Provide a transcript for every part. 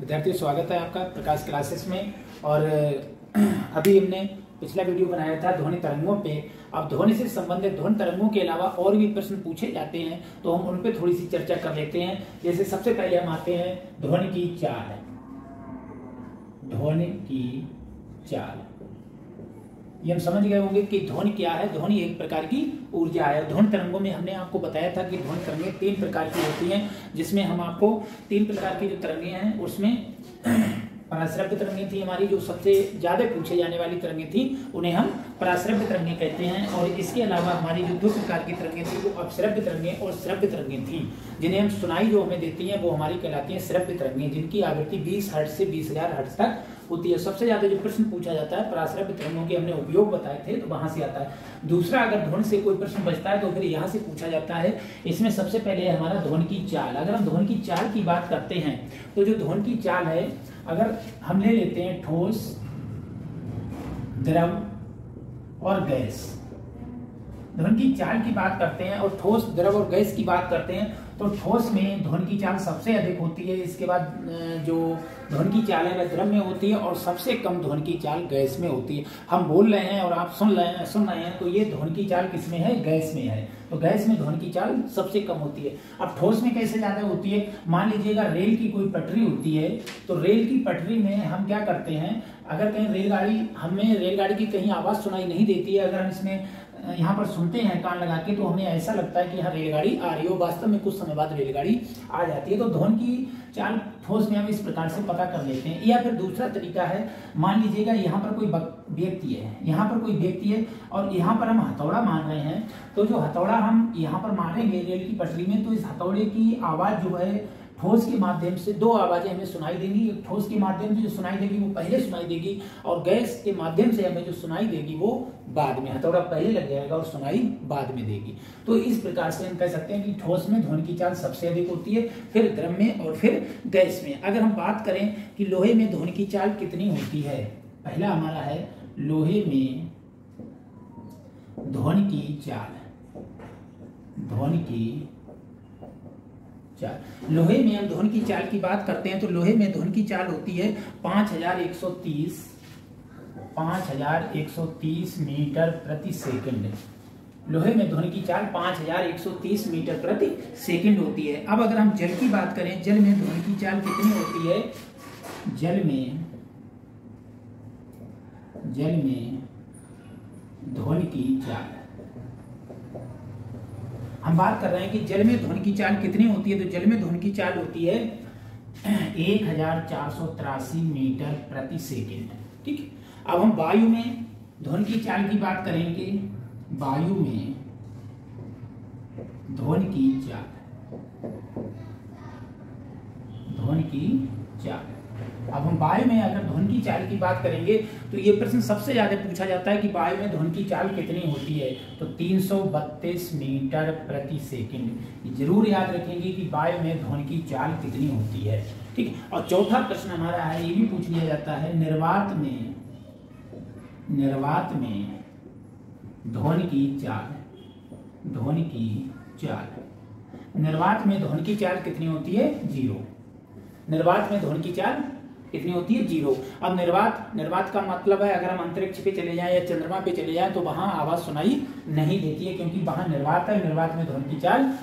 विद्यार्थियों, स्वागत है आपका प्रकाश क्लासेस में। और अभी हमने पिछला वीडियो बनाया था ध्वनि तरंगों पे। अब ध्वनि से संबंधित ध्वनि तरंगों के अलावा और भी प्रश्न पूछे जाते हैं, तो हम उन पे थोड़ी सी चर्चा कर लेते हैं। जैसे सबसे पहले हम आते हैं ध्वनि की चाल। ध्वनि की चाल, ये हम समझ गए होंगे कि ध्वनि क्या है। ध्वनि एक प्रकार की ऊर्जा है। ध्वनि तरंगों में हमने आपको बताया था कि ध्वनि तरंगें 3 प्रकार की होती हैं, जिसमें हम आपको 3 प्रकार की जो तरंगें हैं उसमें पराश्रव्य तरंगें थी हमारी, जो सबसे ज्यादा पूछे जाने वाली तरंगें थी, उन्हें हम पराश्रव्य तरंगें कहते हैं। और इसके अलावा हमारी जो 2 प्रकार की तरंगें थी वो अपश्रव्य तरंगें और श्रव्य तरंगें थी, जिन्हें हम सुनाई जो हमें देती हैं वो हमारी कहलाती हैं श्रव्य तरंगें, जिनकी आवृत्ति 20 हर्ट्ज से 20,000 हर्ट्ज तक होती है। सबसे ज्यादा जो प्रश्न पूछा जाता है पराश्रव्य तरंगों के हमने उपयोग बताए थे, तो वहां से आता है। दूसरा, अगर ध्वनि से कोई प्रश्न बचता है तो फिर यहाँ से पूछा जाता है। इसमें सबसे पहले है हमारा ध्वनि की चाल। अगर हम ध्वनि की चाल की बात करते हैं तो जो ध्वनि की चाल है, अगर हम ले लेते हैं ठोस, द्रव और गैस। ध्वनि की चाल की बात करते हैं और ठोस, द्रव और गैस की बात करते हैं, तो ठोस में ध्वनि की चाल सबसे अधिक होती है। इसके बाद जो ध्वनि की चाल है वह द्रव में होती है और सबसे कम ध्वनि की चाल गैस में होती है। हम बोल रहे हैं और आप सुन रहे हैं तो ये ध्वनि की चाल किसमें है? गैस में है। तो गैस में ध्वनि की चाल सबसे कम होती है। अब ठोस में कैसे ज्यादा होती है? मान लीजिएगा रेल की कोई पटरी होती है, तो रेल की पटरी में हम क्या करते हैं, अगर कहीं हमें रेलगाड़ी की कहीं आवाज सुनाई नहीं देती है, अगर हम इसमें यहाँ पर सुनते हैं कान लगा के, तो हमें ऐसा लगता है कि यहाँ रेलगाड़ी आ रही हो, वास्तव में कुछ समय बाद रेलगाड़ी आ जाती है। तो ध्वनि की चाल ठोस में हम इस प्रकार से पता कर लेते हैं। या फिर दूसरा तरीका है, मान लीजिएगा यहाँ पर कोई व्यक्ति है, यहाँ पर कोई व्यक्ति है और यहाँ पर हम हथौड़ा मार रहे हैं, तो जो हथौड़ा हम यहाँ पर मारेंगे रेल की पटरी में, तो इस हथौड़े की आवाज जो है ठोस के माध्यम से 2 आवाजें हमें सुनाई देंगी। ठोस के माध्यम से जो सुनाई देगी वो पहले सुनाई देगी, और गैस के माध्यम से हमें जो सुनाई देगी वो बाद में। हथौड़ा पहले लग जाएगा और सुनाई बाद में देगी। तो इस प्रकार से हम कह सकते हैं कि ठोस में ध्वनि की चाल सबसे अधिक होती है, फिर द्रव में और फिर गैस में। अगर हम बात करें कि लोहे में ध्वनि की चाल कितनी होती है, पहला हमारा है लोहे में ध्वनि की चाल। ध्वनि की चाल, लोहे में हम ध्वनि की चाल की बात करते हैं तो लोहे में ध्वनि की चाल होती है 5130 मीटर प्रति सेकंड। लोहे में ध्वनि की चाल 5130 मीटर प्रति सेकंड होती है। अब अगर हम जल की बात करें, जल में ध्वनि की चाल कितनी होती है? जल में ध्वनि की चाल, हम बात कर रहे हैं कि जल में ध्वनि की चाल कितनी होती है, तो जल में ध्वनि की चाल होती है 1483 मीटर प्रति सेकंड। ठीक है। अब हम वायु में ध्वनि की चाल की बात करेंगे। वायु में ध्वनि की चाल, अब हम वायु में अगर ध्वनि की चाल की बात करेंगे तो ये प्रश्न सबसे ज्यादा पूछा जाता है कि वायु में ध्वनि की चाल कितनी होती है, तो 332 मीटर प्रति सेकंड। जरूर याद रखेंगे कि वायु में ध्वनि की चाल कितनी होती है। ठीक है। और चौथा प्रश्न हमारा है, ये भी पूछ लिया जाता है, निर्वात में ध्वनि की चाल। निर्वात में ध्वनि की चाल कितनी होती है? 0। निर्वात में ध्वनि की चाल कितनी होती है? 0। अब निर्वात का मतलब है, अगर हम अंतरिक्ष पे चले जाएं या चंद्रमा पे चले जाएं तो वहां आवाज सुनाई नहीं देती है, क्योंकि वहां निर्वात है। निर्वात में ध्वनि की चाल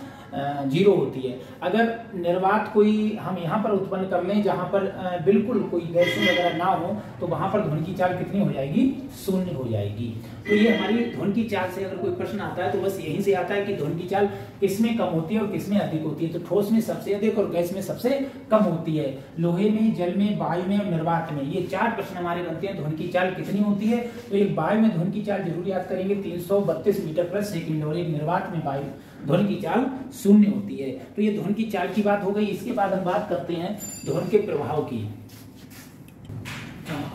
0 होती है। अगर निर्वात कोई हम यहाँ पर उत्पन्न कर लें जहां पर बिल्कुल कोई गैसें वगैरह ना हो, तो वहां पर ध्वनि की चाल कितनी हो जाएगी? 0 हो जाएगी। तो ये हमारी ध्वनि की चाल से अगर कोई प्रश्न आता है तो बस यहीं से आता है कि ध्वनि की चाल किसमें कम होती है और किसमें अधिक होती है। तो ठोस में सबसे अधिक और गैस में सबसे कम होती है। लोहे में, जल में, वायु में और निर्वात में, ये 4 प्रश्न हमारे बनते हैं। ध्वनि की चाल कितनी होती है? तो एक वायु में ध्वनि की चाल जरूर याद करेंगे 332 मीटर प्रति सेकंड, और एक निर्वात में वायु ध्वनि की चाल 0 होती है। तो ये ध्वनि की चाल की बात हो गई। इसके बाद हम बात करते हैं ध्वनि के प्रभाव की।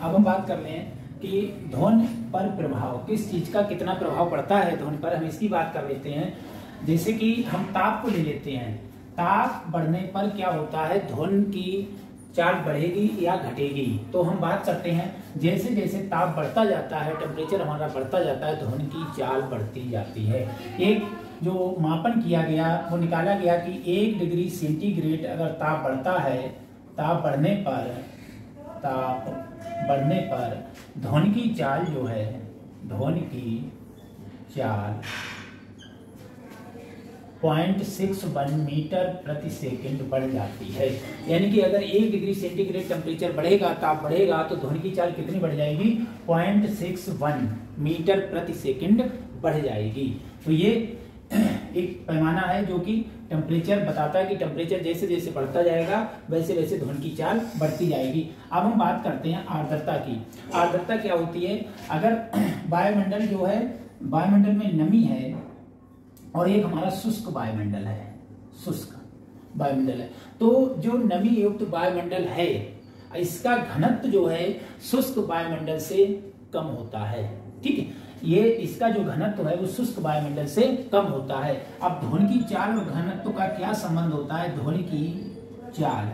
अब हम बात कर रहे हैं कि ध्वनि पर प्रभाव, किस चीज का कितना प्रभाव पड़ता है ध्वनि पर, हम इसकी बात कर लेते हैं। जैसे कि हम ताप को ले लेते हैं, ताप बढ़ने पर क्या होता है, ध्वनि की चाल बढ़ेगी या घटेगी। तो हम बात करते हैं, जैसे जैसे ताप बढ़ता जाता है, टेम्परेचर हमारा बढ़ता जाता है, ध्वनि की चाल बढ़ती जाती है। एक जो मापन किया गया वो निकाला गया कि 1 डिग्री सेंटीग्रेड अगर ताप बढ़ता है ताप बढ़ने पर ध्वनि की चाल जो है, ध्वनि की चाल 0.61 मीटर प्रति सेकंड बढ़ जाती है। यानी कि अगर 1 डिग्री सेंटीग्रेड टेम्परेचर बढ़ेगा, ताप बढ़ेगा, तो ध्वनि की चाल कितनी बढ़ जाएगी? 0.61 मीटर प्रति सेकंड बढ़ जाएगी। तो ये एक पैमाना है जो कि टेम्परेचर बताता है कि टेम्परेचर जैसे जैसे बढ़ता जाएगा वैसे वैसे ध्वनि की चाल बढ़ती जाएगी। अब हम बात करते हैं आर्द्रता की। आर्द्रता क्या होती है? अगर वायुमंडल जो है, वायुमंडल में नमी है और एक हमारा शुष्क वायुमंडल है, शुष्क वायुमंडल है, तो जो नमी युक्त वायुमंडल है इसका घनत्व जो है शुष्क वायुमंडल से कम होता है। ठीक है, ये इसका जो घनत्व है वो शुष्क वायुमंडल से कम होता है। अब ध्वनि की चाल और घनत्व का क्या संबंध होता है? ध्वनि की चाल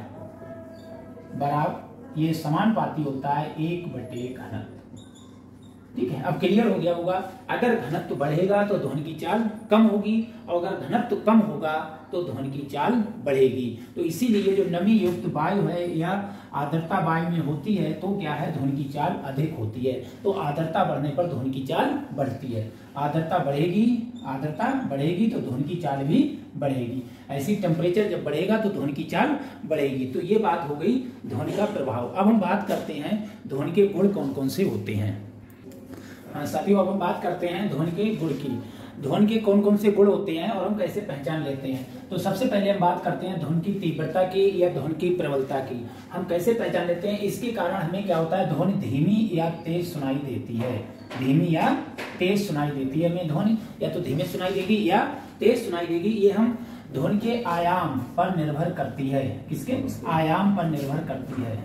बराबर ये समानुपाती होता है 1/घनत्व। ठीक है, अब क्लियर हो गया होगा। अगर घनत्व बढ़ेगा तो ध्वनि की चाल कम होगी और अगर घनत्व कम होगा तो ध्वनि की चाल बढ़ेगी। तो इसीलिए जो नमी युक्त वायु है या आर्द्रता वायु में होती है तो क्या है? ध्वनि की चाल अधिक होती है। तो आर्द्रता बढ़ने पर ध्वनि की चाल बढ़ती है। आर्द्रता बढ़ेगी तो ध्वनि की चाल भी बढ़ेगी। ऐसी टेम्परेचर जब बढ़ेगा तो ध्वनि की चाल बढ़ेगी। तो ये बात हो गई ध्वनि का प्रभाव। अब हम बात करते हैं ध्वनि के गुण कौन कौन से होते हैं। साथियों, अब हम बात करते हैं ध्वनि के गुण की। ध्वनि के कौन कौन से गुण होते हैं और हम कैसे पहचान लेते हैं। तो सबसे पहले हम बात करते हैं ध्वनि की तीव्रता की या ध्वनि की प्रबलता की। हम कैसे पहचान लेते हैं? इसके कारण हमें क्या होता है? ध्वनि धीमी या तेज सुनाई देती है। धीमी या तेज सुनाई देती है हमें ध्वनि, या तो धीमे सुनाई देगी या तेज सुनाई देगी। ये हम ध्वनि के आयाम पर निर्भर करती है। किसके? आयाम पर निर्भर करती है।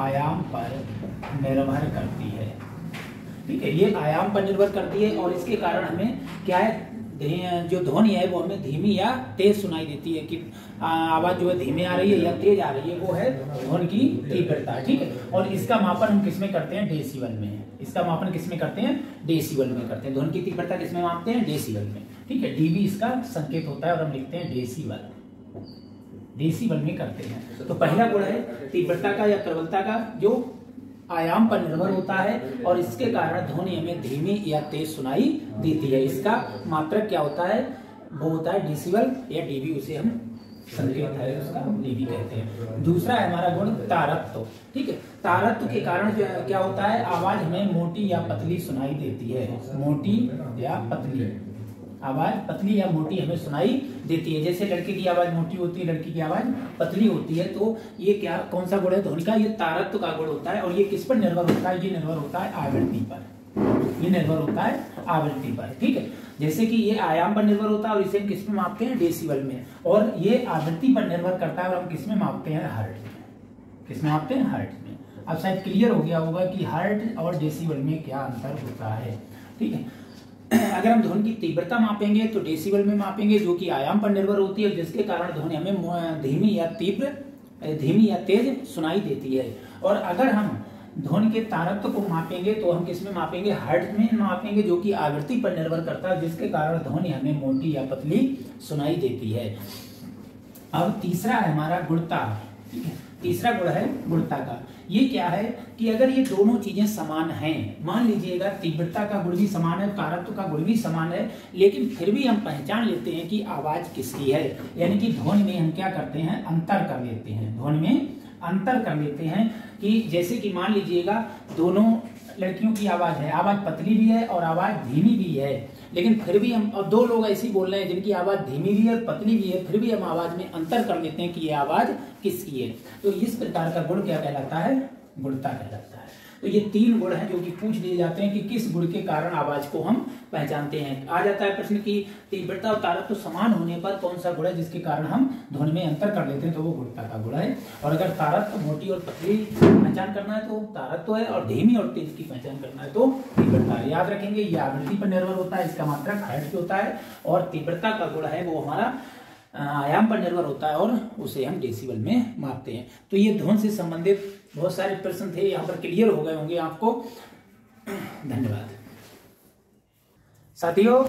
आयाम पर निर्भर करती है। ठीक है, ये आयाम पर निर्भर करती है और इसके कारण हमें क्या है? जो ध्वनि है वो हमें धीमी या तेज सुनाई देती है कि आवाज जो है धीमे आ रही है या तेज आ रही है, वो है ध्वनि की तीव्रता। ठीक है, और इसका मापन हम किसमें करते हैं? डेसिबल में। इसका मापन किसमें करते हैं? डेसिबल में करते हैं। ध्वनि की तीव्रता किसमें मापते हैं? डेसिबल में। ठीक है, डीबी इसका संकेत होता है और हम लिखते हैं डेसिबल। डेसिबल में करते हैं। तो पहला गुण है तीव्रता का या प्रबलता का, जो आयाम पर निर्भर होता है और इसके कारण ध्वनि हमें धीमी या तेज सुनाई देती है। इसका मात्रक क्या होता है? वो होता है डेसिबल या डीबी, उसे हम संकेत है उसका डीबी कहते हैं। दूसरा है हमारा गुण तारत्व। ठीक है, तारत्व के कारण जो क्या होता है? आवाज हमें मोटी या पतली सुनाई देती है। मोटी या पतली, आवाज पतली या मोटी हमें सुनाई देती है। जैसे लड़के की आवाज मोटी होती है, लड़की की आवाज पतली होती है। तो ये क्या, कौन सा गुण है ध्वनि का? ये तारत्व का गुण होता है। और ये किस पर निर्भर होता है? ये निर्भर होता है आवृत्ति पर। ये निर्भर होता है आवृत्ति पर। ठीक है, जैसे कि ये आयाम पर निर्भर होता है और इसे हम किस में मापते हैं? डेसिबल में। और ये आवृत्ति पर निर्भर करता है और हम किस में मापते हैं? हर्ट्ज में। किस में मापते हैं? हर्ट्ज में। अब शायद क्लियर हो गया होगा कि हर्ट्ज और डेसिबल में क्या अंतर होता है। ठीक है, अगर हम ध्वनि की तीव्रता मापेंगे तो डेसिबल में मापेंगे, जो कि आयाम पर निर्भर होती है, जिसके कारण ध्वनि हमें धीमी या तेज सुनाई देती है। और अगर हम ध्वनि के तारत्व को मापेंगे तो हम किसमें मापेंगे? हर्ट्ज में मापेंगे, जो कि आवृत्ति पर निर्भर करता है, जिसके कारण ध्वनि हमें मोटी या पतली सुनाई देती है। अब तीसरा है हमारा गुणता। ठीक है, तीसरा गुण है गुणता का। ये क्या है कि अगर ये दोनों चीजें समान हैं, मान लीजिएगा तीव्रता का गुण भी समान है, तारत्व का गुण भी समान है, लेकिन फिर भी हम पहचान लेते हैं कि आवाज किसकी है। यानी कि ध्वनि में हम क्या करते हैं? अंतर कर लेते हैं। ध्वनि में अंतर कर लेते हैं कि जैसे कि मान लीजिएगा दोनों लड़कियों की आवाज है, आवाज पतली भी है और आवाज धीमी भी है, लेकिन फिर भी हम, और दो लोग ऐसे बोल रहे हैं जिनकी आवाज धीमी भी है और पतली भी है, फिर भी हम आवाज में अंतर कर लेते हैं कि ये आवाज किसकी है। तो इस प्रकार का गुण क्या कहलाता है? गुणता कहलाता है। तो ये तीन गुण हैं जो कि पूछ लिए जाते हैं कि किस गुण के कारण आवाज को हम पहचानते हैं। आ जाता है प्रश्न की तीव्रता और तारत्व समान होने पर कौन सा गुण है जिसके कारण हम ध्वनि में अंतर कर लेते हैं, तो वो गुणता का गुण है। और अगर तारत्व मोटी और पतली पहचान करना है तो तारत्व है, और धीमी और तेज की पहचान करना है तो तीव्रता है। याद रखेंगे ये आवृत्ति पर निर्भर होता है, इसका मात्रक हर्ट्ज होता है, और तीव्रता का गुण है वो हमारा आयाम पर निर्भर होता है और उसे हम डेसिबल में मापते हैं। तो ये ध्वनि से संबंधित बहुत सारे प्रश्न थे, यहाँ पर क्लियर हो गए होंगे आपको। धन्यवाद साथियों।